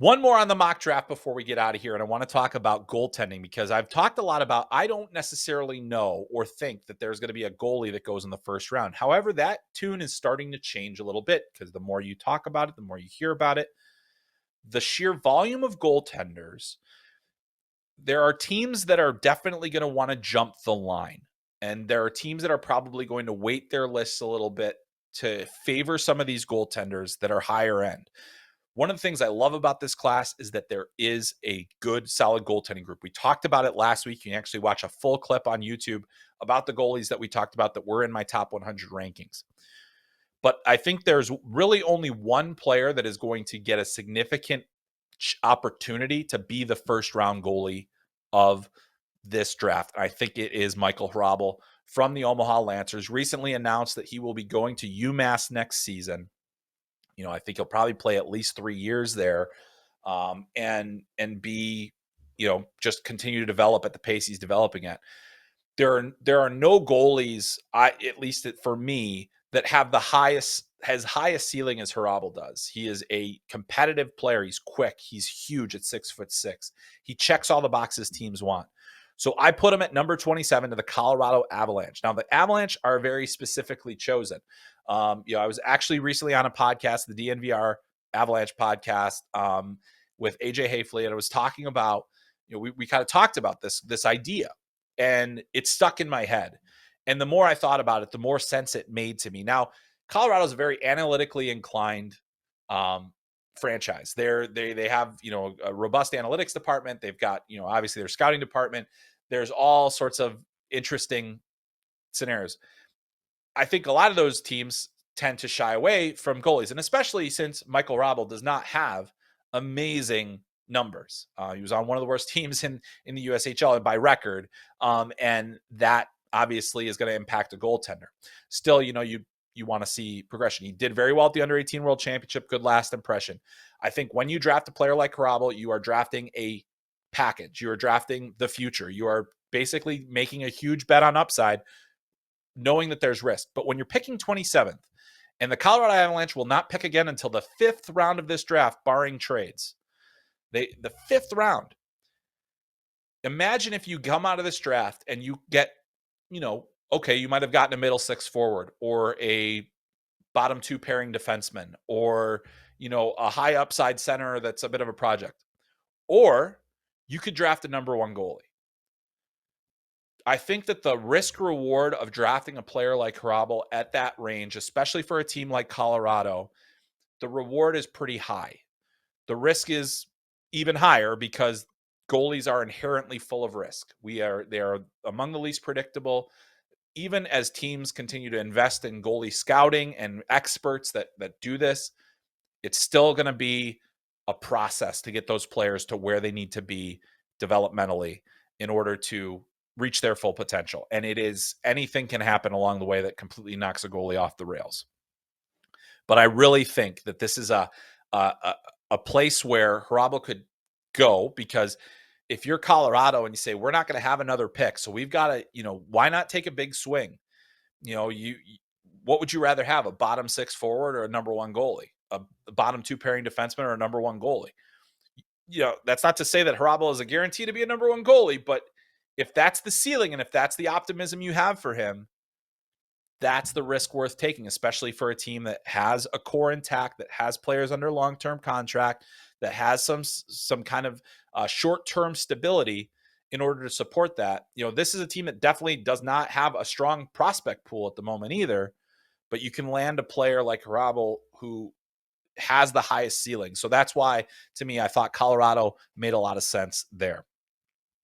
One more on the mock draft before we get out of here, and I want to talk about goaltending because I've talked a lot about I don't necessarily know or think that there's going to be a goalie that goes in the first round. However, that tune is starting to change a little bit because the more you talk about it, the more you hear about it. The sheer volume of goaltenders, there are teams that are definitely going to want to jump the line, and there are teams that are probably going to weight their lists a little bit to favor some of these goaltenders that are higher end. One of the things I love about this class is that there is a good, solid goaltending group. We talked about it last week. You can actually watch a full clip on YouTube about the goalies that we talked about that were in my top 100 rankings. But I think there's really only one player that is going to get a significant opportunity to be the first round goalie of this draft. I think it is Michael Hrabal from the Omaha Lancers. Recently announced that he will be going to UMass next season. I think he'll probably play at least 3 years there, and be, just continue to develop at the pace he's developing at. There are no goalies, at least for me, that have highest ceiling as Hrabal does. He is a competitive player. He's quick. He's huge at 6'6". He checks all the boxes teams want. So I put him at number 27 to the Colorado Avalanche. Now, the Avalanche are very specifically chosen. I was actually recently on a podcast, the DNVR Avalanche podcast, with AJ Hayfley, and I was talking about, we kind of talked about this idea, and it stuck in my head. And the more I thought about it, the more sense it made to me. Now, Colorado is a very analytically inclined franchise. They have a robust analytics department. They've got obviously their scouting department. There's all sorts of interesting scenarios. I think a lot of those teams tend to shy away from goalies, and especially since Michael Hrabal does not have amazing numbers. He was on one of the worst teams in the USHL by record, and that obviously is going to impact a goaltender. Still, you want to see progression. He did very well at the Under-18 World Championship, good last impression. I think when you draft a player like Hrabal, you are drafting a package. You are drafting the future. You are basically making a huge bet on upside, knowing that there's risk. But when you're picking 27th, and the Colorado Avalanche will not pick again until the 5th round of this draft, barring trades. The 5th round. Imagine if you come out of this draft and you get, okay, you might have gotten a middle six forward or a bottom 2 pairing defenseman or, a high upside center that's a bit of a project. Or you could draft a number 1 goalie. I think that the risk reward of drafting a player like Hrabal at that range, especially for a team like Colorado, the reward is pretty high. The risk is even higher because goalies are inherently full of risk. They are among the least predictable. Even as teams continue to invest in goalie scouting and experts that do this, it's still going to be a process to get those players to where they need to be developmentally in order to reach their full potential. And anything can happen along the way that completely knocks a goalie off the rails. But I really think that this is a place where Hrabal could go, because if you're Colorado and you say, we're not going to have another pick, so we've got to, why not take a big swing? What would you rather have, a bottom 6 forward or a number 1 goalie, a bottom 2 pairing defenseman or a number 1 goalie? That's not to say that Hrabal is a guarantee to be a number 1 goalie, but if that's the ceiling and if that's the optimism you have for him, that's the risk worth taking, especially for a team that has a core intact, that has players under long-term contract, that has some kind of short-term stability in order to support that. This is a team that definitely does not have a strong prospect pool at the moment either, but you can land a player like Hrabal who has the highest ceiling. So that's why, to me, I thought Colorado made a lot of sense there.